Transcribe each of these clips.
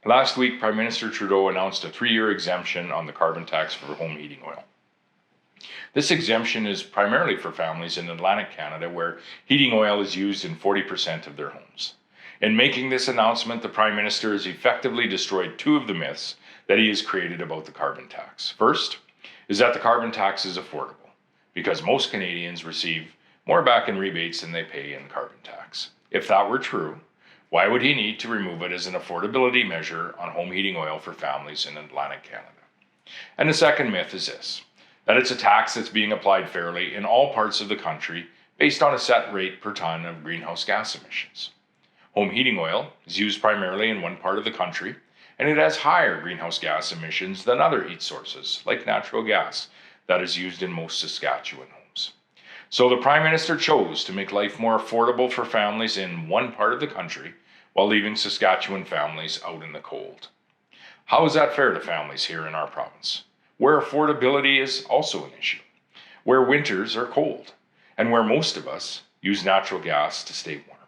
Last week, Prime Minister Trudeau announced a 3-year exemption on the carbon tax for home heating oil. This exemption is primarily for families in Atlantic Canada where heating oil is used in 40% of their homes. In making this announcement, the Prime Minister has effectively destroyed 2 of the myths that he has created about the carbon tax. First is that the carbon tax is affordable, because most Canadians receive more back in rebates than they pay in carbon tax. If that were true, why would he need to remove it as an affordability measure on home heating oil for families in Atlantic Canada? And the second myth is this, that it's a tax that's being applied fairly in all parts of the country based on a set rate per ton of greenhouse gas emissions. Home heating oil is used primarily in one part of the country, and it has higher greenhouse gas emissions than other heat sources, like natural gas, that is used in most Saskatchewan homes. So the Prime Minister chose to make life more affordable for families in one part of the country while leaving Saskatchewan families out in the cold. How is that fair to families here in our province, where affordability is also an issue, where winters are cold, and where most of us use natural gas to stay warm?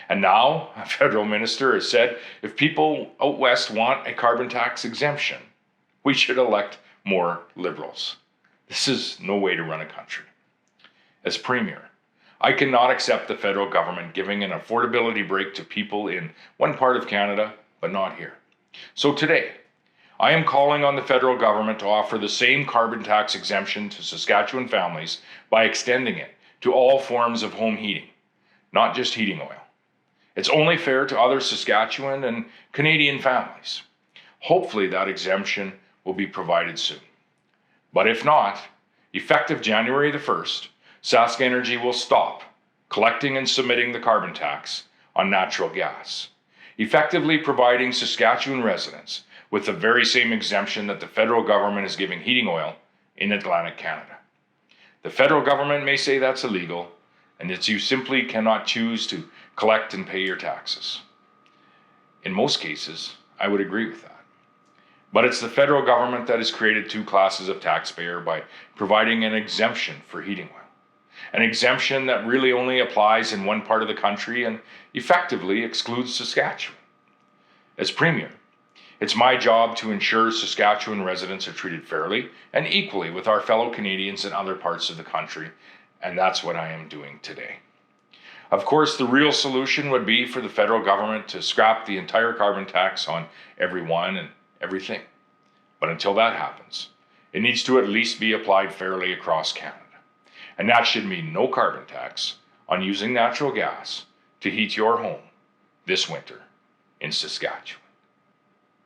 And now, a federal minister has said if people out west want a carbon tax exemption, we should elect more Liberals. This is no way to run a country. As Premier, I cannot accept the federal government giving an affordability break to people in one part of Canada, but not here. So today, I am calling on the federal government to offer the same carbon tax exemption to Saskatchewan families by extending it to all forms of home heating, not just heating oil. It's only fair to other Saskatchewan and Canadian families. Hopefully that exemption will be provided soon. But if not, effective January the 1st, Sask Energy will stop collecting and submitting the carbon tax on natural gas, effectively providing Saskatchewan residents with the very same exemption that the federal government is giving heating oil in Atlantic Canada. The federal government may say that's illegal and that you simply cannot choose to collect and pay your taxes. In most cases, I would agree with that. But it's the federal government that has created 2 classes of taxpayer by providing an exemption for heating oil. An exemption that really only applies in one part of the country and effectively excludes Saskatchewan. As Premier, it's my job to ensure Saskatchewan residents are treated fairly and equally with our fellow Canadians in other parts of the country, and that's what I am doing today. Of course, the real solution would be for the federal government to scrap the entire carbon tax on everyone and everything. But until that happens, it needs to at least be applied fairly across Canada. And that should mean no carbon tax on using natural gas to heat your home this winter in Saskatchewan.